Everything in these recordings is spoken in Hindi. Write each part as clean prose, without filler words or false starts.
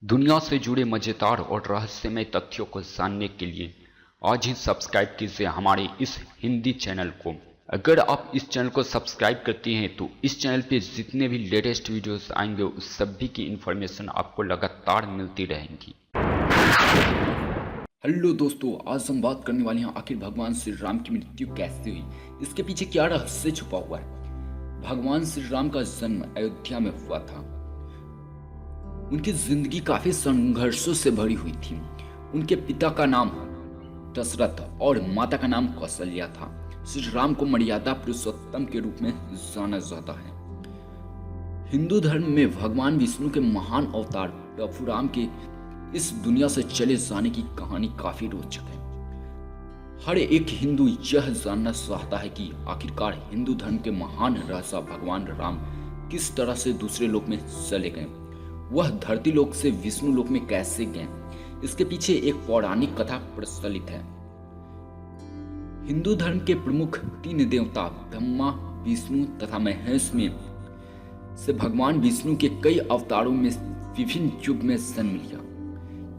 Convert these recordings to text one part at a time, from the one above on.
दुनिया से जुड़े मजेदार और रहस्यमय तथ्यों को जानने के लिए आज ही सब्सक्राइब कीजिए हमारे इस हिंदी चैनल को। अगर आप इस चैनल को सब्सक्राइब करते हैं तो इस चैनल पे जितने भी लेटेस्ट वीडियोस आएंगे उस सभी की इन्फॉर्मेशन आपको लगातार मिलती रहेंगी। हेलो दोस्तों, आज हम बात करने वाले हैं आखिर भगवान श्री राम की मृत्यु कैसे हुई, इसके पीछे क्या रहस्य छुपा हुआ है। भगवान श्री राम का जन्म अयोध्या में हुआ था। उनकी जिंदगी काफी संघर्षों से भरी हुई थी। उनके पिता का नाम दशरथ और माता का नाम कौशल्या था। श्री राम को मर्यादा पुरुषोत्तम के रूप में जाना जाता है। हिंदू धर्म में भगवान विष्णु के महान अवतार प्रभु राम के इस दुनिया से चले जाने की कहानी काफी रोचक है। हर एक हिंदू यह जानना चाहता है कि आखिरकार हिंदू धर्म के महान राजा भगवान राम किस तरह से दूसरे लोक में चले गए, वह धरती लोक से विष्णु लोक में कैसे गए। इसके पीछे एक पौराणिक कथा प्रचलित है। हिंदू धर्म के प्रमुख तीन देवता ब्रह्मा, विष्णु तथा महेश में से भगवान विष्णु के कई अवतारों में विभिन्न युग में जन्म लिया।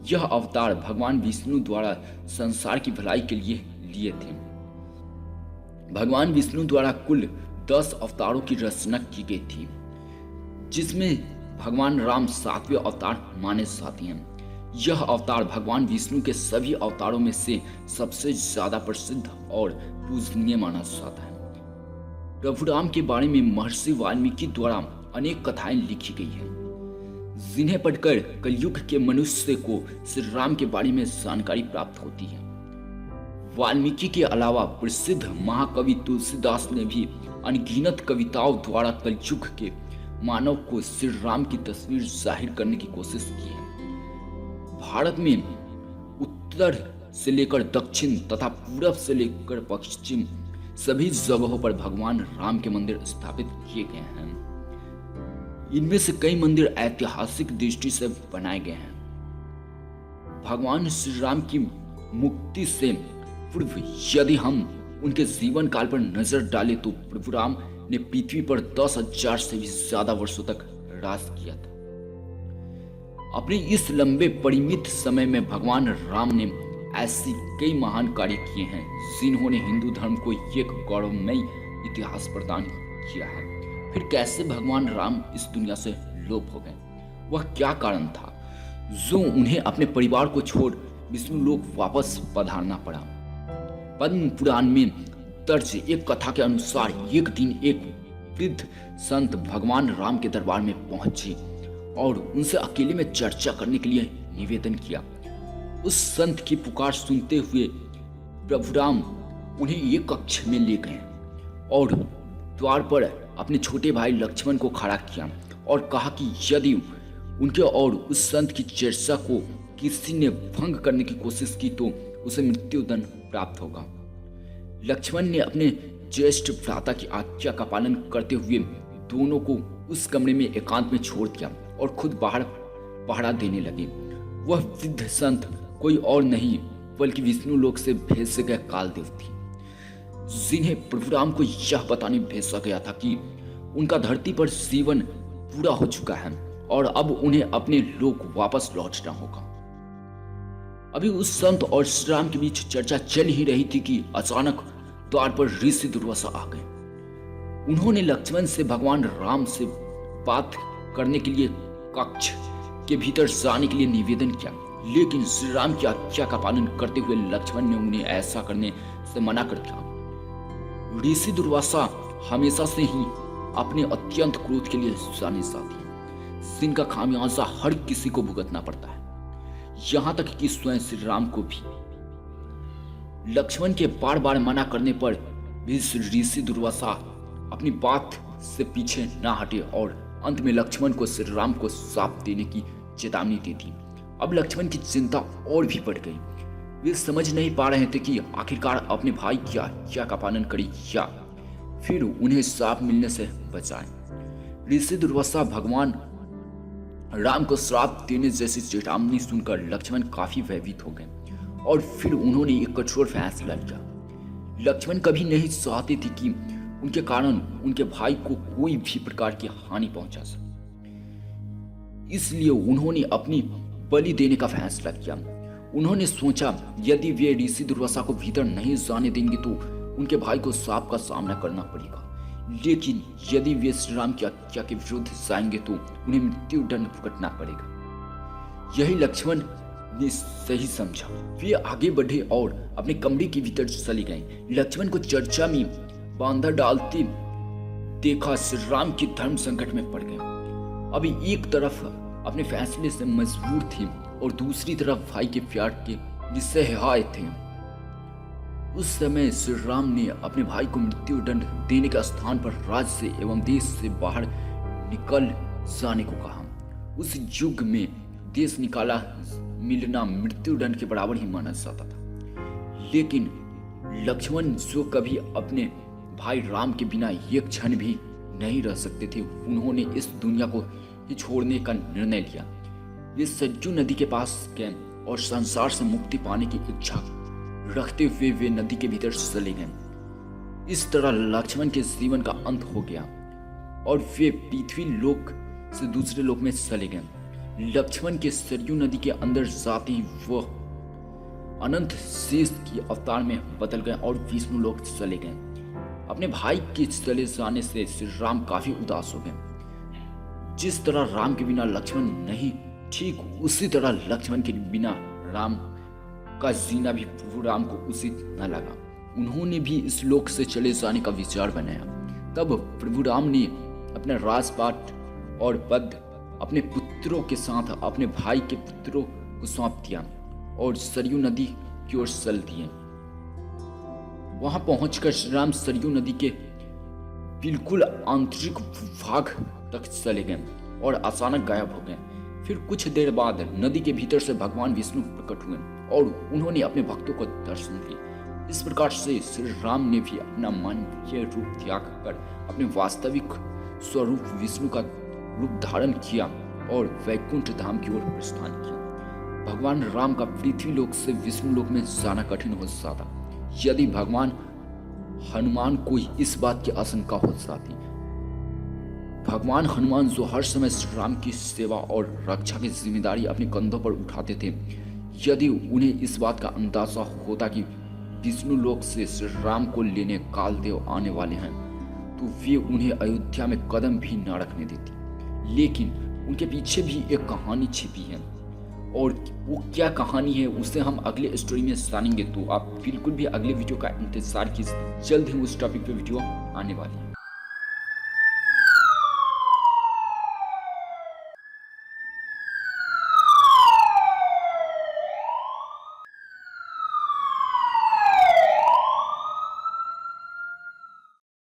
यह अवतार भगवान विष्णु द्वारा संसार की भलाई के लिए लिए थे। भगवान विष्णु द्वारा कुल 10 अवतारों की रचना की गई थी, जिसमें भगवान राम 7वें अवतार माने जाते हैं। यह अवतार भगवान विष्णु के सभी अवतारों में से सबसे ज्यादा प्रसिद्ध और पूजनीय माना जाता है। प्रभु राम के बारे में महर्षि वाल्मीकि द्वारा अनेक कथाएं लिखी गई हैं, जिन्हें पढ़कर कलयुग के मनुष्य को श्री राम के बारे में जानकारी प्राप्त होती है। वाल्मीकि के अलावा प्रसिद्ध महाकवि तुलसीदास ने भी अनगिनत कविताओं द्वारा कलयुग के मानव को श्री राम की तस्वीर जाहिर करने की कोशिश की है। भारत में उत्तर से लेकर दक्षिण तथा पूरब से लेकर पश्चिम सभी जगहों पर भगवान राम के मंदिर स्थापित किए गए हैं। इनमें से कई मंदिर ऐतिहासिक दृष्टि से बनाए गए हैं। भगवान श्री राम की मुक्ति से पूर्व यदि हम उनके जीवन काल पर नजर डालें तो प्रभु राम ने पृथ्वी पर 10,000 से भी ज्यादा वर्षों तक राज किया था। अपने इस लंबे परिमित समय में भगवान राम ने ऐसी कई महान कार्य किए हैं, जिन्होंने हिंदू धर्म को एक गौरवमयी इतिहास प्रदान किया है। फिर कैसे भगवान राम इस दुनिया से लोप हो गए, वह क्या कारण था जो उन्हें अपने परिवार को छोड़ विष्णु लोक वापस पधारना पड़ा। पद्म पुराण में दर्ज एक कथा के अनुसार एक दिन एक वृद्ध संत भगवान राम के दरबार में पहुंचे और उनसे अकेले में चर्चा करने के लिए निवेदन किया। उस संत की पुकार सुनते हुए प्रभु राम उन्हें एक कक्ष में ले गए और द्वार पर अपने छोटे भाई लक्ष्मण को खड़ा किया और कहा कि यदि उनके और उस संत की चर्चा को किसी ने भंग करने की कोशिश की तो उसे मृत्युदंड प्राप्त होगा। लक्ष्मण ने अपने ज्येष्ठ भ्राता की आज्ञा का पालन करते हुए दोनों को उस कमरे में एकांत में छोड़ दिया और खुद बाहर पहरा देने लगे। वह वृद्ध संत कोई और नहीं बल्कि विष्णु लोक से भेजे गए कालदेव थे, जिन्हें प्रभु राम को यह बताने भेजा गया था कि उनका धरती पर जीवन पूरा हो चुका है और अब उन्हें अपने लोक वापस लौटना होगा। अभी उस संत और श्री राम के बीच चर्चा चल ही रही थी कि अचानक द्वार पर ऋषि दुर्वासा आ गए। उन्होंने लक्ष्मण से भगवान राम से बात करने के लिए कक्ष के भीतर जाने के लिए निवेदन किया, लेकिन श्री राम की आज्ञा का पालन करते हुए लक्ष्मण ने उन्हें ऐसा करने से मना कर दिया। ऋषि दुर्वासा हमेशा से ही अपने अत्यंत क्रोध के लिए जाने जाते हैं, जिनका खामियाजा हर किसी को भुगतना पड़ता है, यहाँ तक कि स्वयं श्री राम को भी। लक्ष्मण के बार बार मना करने पर भी ऋषि दुर्वासा अपनी बात से पीछे न हटे और अंत में लक्ष्मण को श्री राम को श्राप देने की चेतावनी दी थी। अब लक्ष्मण की चिंता और भी बढ़ गई। वे समझ नहीं पा रहे थे कि आखिरकार अपने भाई की आज्ञा का पालन करें या फिर उन्हें श्राप मिलने से बचाएं। ऋषि दुर्वासा भगवान राम को श्राप देने जैसी चेतावनी सुनकर लक्ष्मण काफी भयभीत हो गए और फिर उन्होंने एक कठोर फैसला लिया। लक्ष्मण कभी नहीं चाहते थे कि उनके कारण उनके भाई को कोई भी प्रकार की हानि पहुंचा सके। इसलिए उन्होंने अपनी बलि देने का फैसला किया। उन्होंने सोचा यदि वे ऋषि दुर्वासा को भीतर नहीं जाने देंगे तो उनके भाई को सांप का सामना करना पड़ेगा, लेकिन यदि वे श्री राम की आज्ञा के विरुद्ध जाएंगे तो उन्हें मृत्यु दंड भुगतना पड़ेगा। यही लक्ष्मण ने सही समझा। वे आगे बढ़े और अपने कमरे के भीतर चले गए। लक्ष्मण को चर्चा में बांधा डालते देखा श्री राम की धर्म संकट में पड़ गए। अभी एक तरफ अपने फैसले से मजबूर थे और दूसरी तरफ भाई के प्यार के निस्सहाय थे। उस समय श्री राम ने अपने भाई को मृत्यु दंड देने के स्थान पर राज्य एवं देश से बाहर निकल जाने को कहा। उस युग में देश निकाला मिलना मृत्यु दंड के बराबर ही माना जाता था, लेकिन लक्ष्मण जो कभी अपने भाई राम के बिना एक क्षण भी नहीं रह सकते थे, उन्होंने इस दुनिया को ही छोड़ने का निर्णय लिया। वे सरयू नदी के पास गए और संसार से मुक्ति पाने की इच्छा रखते हुए वे नदी के भीतर चले गए। इस तरह लक्ष्मण के जीवन का अंत हो गया और वे पृथ्वी लोक से दूसरे लोक में चले गए। लक्ष्मण के सरयू नदी के अंदर जाते ही वह अनंत शेष की अवतार में बदल गए और विष्णु लोक चले गए। अपने भाई के चले जाने से श्री राम काफी उदास हो गए। जिस तरह राम के बिना लक्ष्मण नहीं, ठीक उसी तरह लक्ष्मण के बिना राम का जीना भी प्रभु राम को उचित न लगा। उन्होंने भी इस लोक से चले जाने का विचार बनाया। तब प्रभु राम ने अपना राजपाट और पद अपने पुत्रों के साथ अपने भाई के पुत्रों को सौंप दिया और सरयू नदी की ओर चल दिए। वहां पहुंचकर श्री राम सरयू नदी के बिल्कुल आंतरिक भाग तक चले गए और अचानक गायब हो गए। फिर कुछ देर बाद नदी के भीतर से भगवान विष्णु प्रकट हुए और उन्होंने अपने भक्तों को दर्शन दिए। इस प्रकार से श्री राम ने भी अपना मानवीय रूप त्याग कर अपने वास्तविक स्वरूप विष्णु का रूप धारण किया और वैकुंठ धाम की ओर प्रस्थान किया। भगवान राम का पृथ्वी लोक से विष्णु लोक में जाना कठिन हो जाता यदि भगवान हनुमान को इस बात की आशंका हो जाती। भगवान हनुमान जो हर समय श्री राम की सेवा और रक्षा की जिम्मेदारी अपने कंधों पर उठाते थे, यदि उन्हें इस बात का अंदाजा होता कि विष्णु लोक से श्री राम को लेने कालदेव आने वाले हैं तो वे उन्हें अयोध्या में कदम भी न रखने देती। लेकिन उनके पीछे भी एक कहानी छिपी है और वो क्या कहानी है उसे हम अगले स्टोरी में जानेंगे। तो आप बिल्कुल भी अगले वीडियो का इंतजार कीजिए, जल्द ही उस टॉपिक पे वीडियो आने वाली है।